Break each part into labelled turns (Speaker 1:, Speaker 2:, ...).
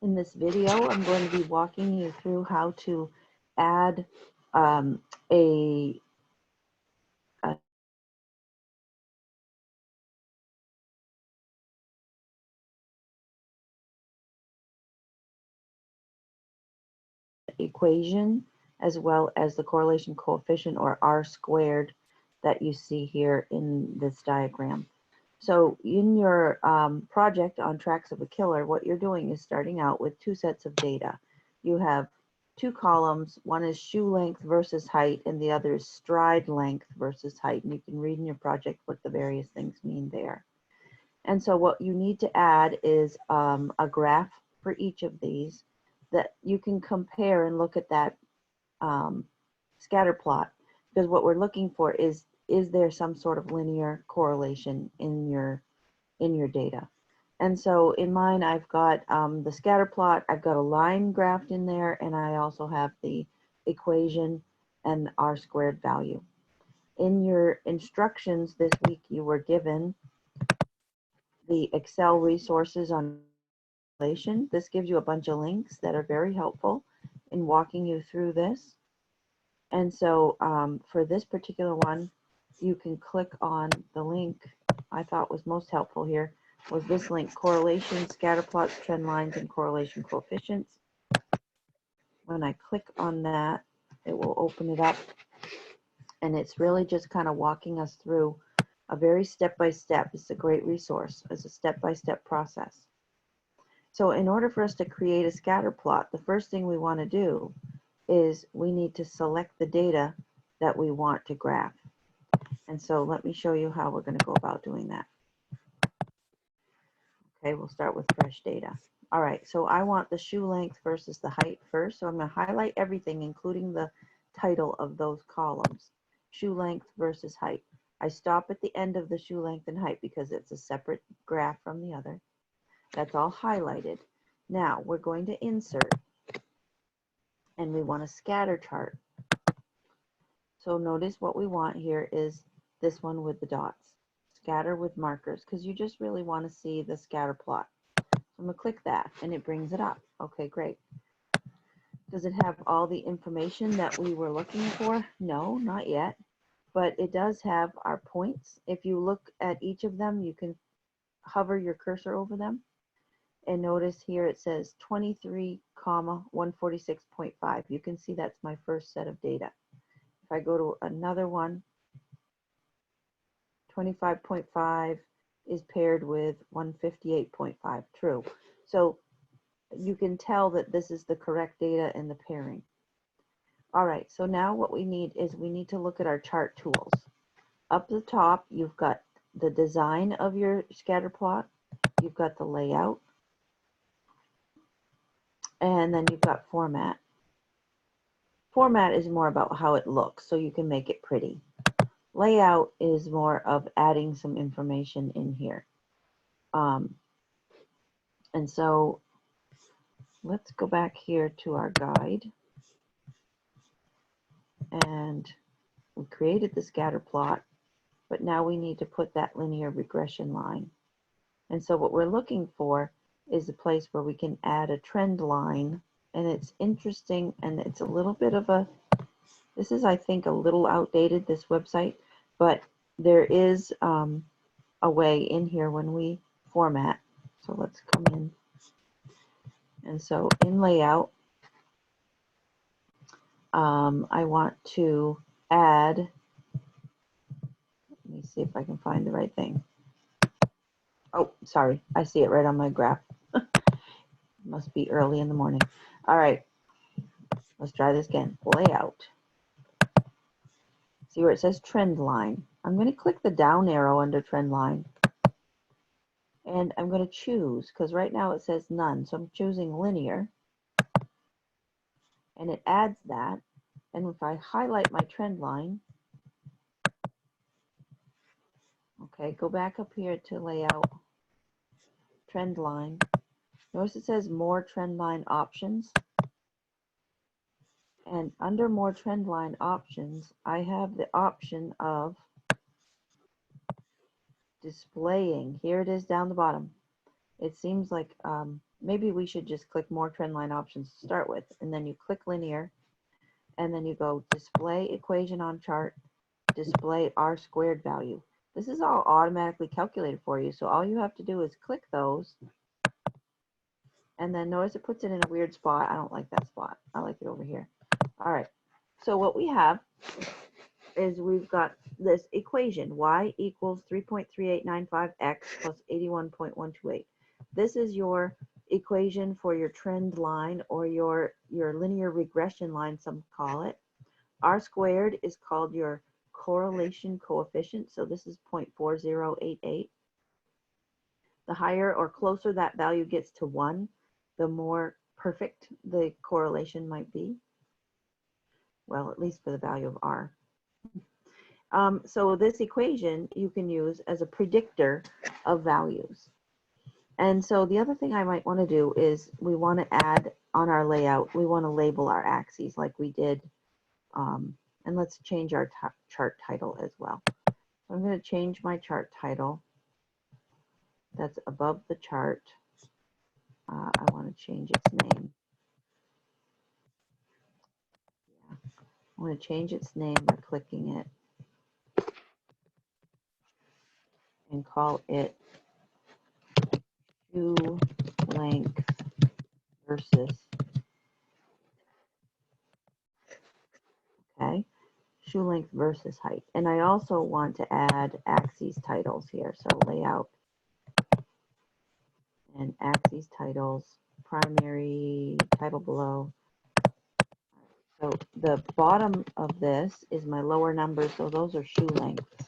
Speaker 1: In this video, I'm going to be walking you through how to add a equation as well as the correlation coefficient, or R squared, that you see here in this diagram. So in your project on Tracks of a Killer, what you're doing is starting out with two sets of data. You have two columns. One is shoe length versus height, and the other is stride length versus height. And you can read in your project what the various things mean there. And so what you need to add is a graph for each of these that you can compare and look at that scatter plot, because what we're looking for is there some sort of linear correlation in your data. And so in mine, I've got the scatter plot, I've got a line graphed in there, and I also have the equation and R squared value. In your instructions this week, you were given the Excel resources on correlation. This gives you a bunch of links that are very helpful in walking you through this. And so for this particular one, you can click on the link I thought was most helpful here, was this link, correlation, scatter plots, trend lines, and correlation coefficients. When I click on that, it will open it up. And it's really just kind of walking us through a very step-by-step. It's a great resource. It's a step-by-step process. So in order for us to create a scatter plot, the first thing we want to do is we need to select the data that we want to graph. And so let me show you how we're going to go about doing that. Okay, we'll start with fresh data. All right, so I want the shoe length versus the height first. So I'm going to highlight everything, including the title of those columns. Shoe length versus height. I stop at the end of the shoe length and height because it's a separate graph from the other. That's all highlighted. Now we're going to insert, and we want a scatter chart. So notice what we want here is this one with the dots. Scatter with markers, because you just really want to see the scatter plot. So I'm going to click that, and it brings it up. Okay, great. Does it have all the information that we were looking for? No, not yet. But it does have our points. If you look at each of them, you can hover your cursor over them. And notice here it says 23, 146.5. You can see that's my first set of data. If I go to another one, 25.5 is paired with 158.5, true. So you can tell that this is the correct data in the pairing. All right, so now what we need is we need to look at our chart tools. Up the top, you've got the design of your scatter plot, you've got the layout, and then you've got format. Format is more about how it looks, so you can make it pretty. Layout is more of adding some information in here. And so let's go back here to our guide. And we created the scatter plot, but now we need to put that linear regression line. And so what we're looking for is a place where we can add a trend line. And it's interesting, and it's a little bit of a, this is, I think, a little outdated, this website, but there is a way in here when we format. So let's come in. And so in layout, I want to add, let me see if I can find the right thing. Oh, sorry, I see it right on my graph. Must be early in the morning. All right, let's try this again. Layout. See where it says trend line. I'm going to click the down arrow under trend line. And I'm going to choose, because right now it says none. So I'm choosing linear. And it adds that. And if I highlight my trend line, okay, go back up here to layout, trend line. Notice it says more trend line options. And under more trend line options, I have the option of displaying. Here it is down the bottom. it seems like maybe we should just click more trend line options to start with, and then you click linear, and then you go display equation on chart, display R squared value. This is all automatically calculated for you, so all you have to do is click those, and then notice it puts it in a weird spot. I don't like that spot. I like it over here. All right, so what we have is we've got this equation, y equals 3.3895x plus 81.128. This is your equation for your trend line, or your linear regression line, some call it. R squared is called your correlation coefficient, so this is 0.4088. The higher or closer that value gets to 1, the more perfect the correlation might be. Well, at least for the value of R. So this equation you can use as a predictor of values. And so the other thing I might want to do is we want to add on our layout, we want to label our axes like we did. And let's change our chart title as well. So I'm going to change my chart title. That's above the chart. I want to change its name. Yeah. I want to change its name by clicking it and call it shoe length versus, okay, shoe length versus height. And I also want to add axes titles here. So layout and axes titles, primary title below. So the bottom of this is my lower number, so those are shoe lengths.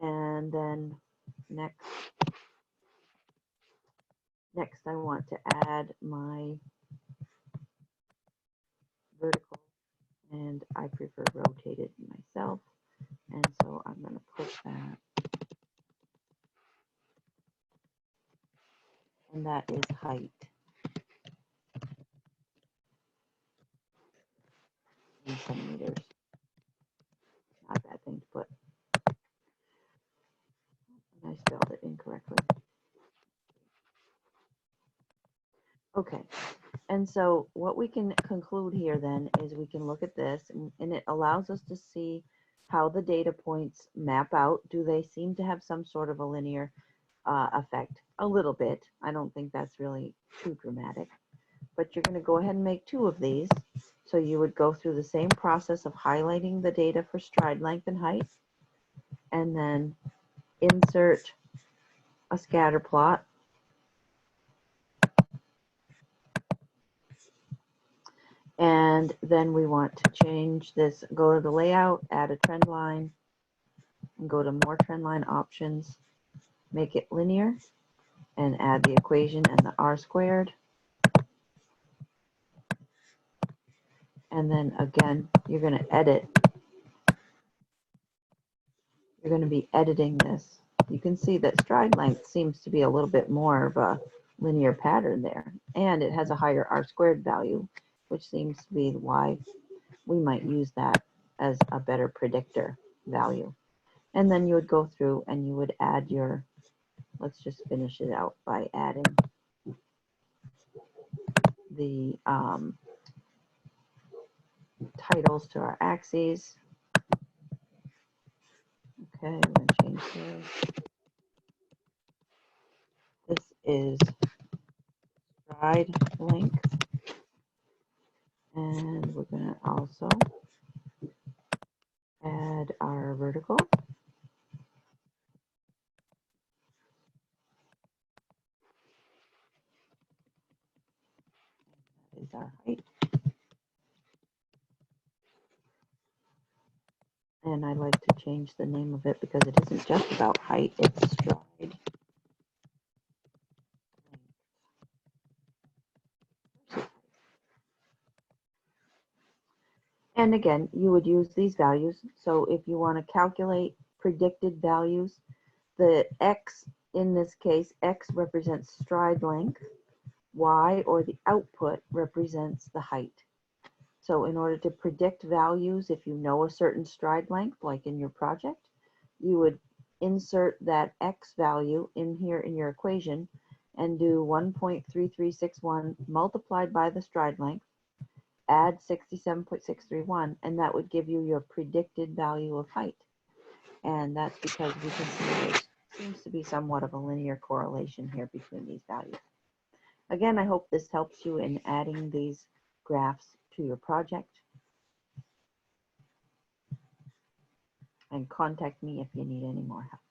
Speaker 1: And then next I want to add my vertical, and I prefer rotated myself. And so I'm going to click that. And that is height. In centimeters. Not a bad thing to put. I spelled it incorrectly. Okay. And so what we can conclude here then is we can look at this, and it allows us to see how the data points map out. Do they seem to have some sort of a linear effect? A little bit. I don't think that's really too dramatic. But you're going to go ahead and make 2 of these. So you would go through the same process of highlighting the data for stride length and height, and then insert a scatter plot. And then we want to change this, go to the layout, add a trend line, and go to more trend line options, make it linear, and add the equation and the R squared. And then again, you're going to edit. You're going to be editing this. You can see that stride length seems to be a little bit more of a linear pattern there. And it has a higher R squared value, which seems to be why we might use that as a better predictor value. And then you would go through and you would add your, let's just finish it out by adding the titles to our axes. Okay, I'm going to change this. This is stride length. And we're going to also add our vertical. That is our height. And I like to change the name of it because it isn't just about height, it's stride. And again, you would use these values. So if you want to calculate predicted values, the X in this case, X represents stride length, Y, or the output, represents the height. So in order to predict values, if you know a certain stride length, like in your project, you would insert that x value in here in your equation and do 1.3361 multiplied by the stride length, add 67.631, and that would give you your predicted value of height. And that's because we can see there seems to be somewhat of a linear correlation here between these values. Again, I hope this helps you in adding these graphs to your project. And contact me if you need any more help.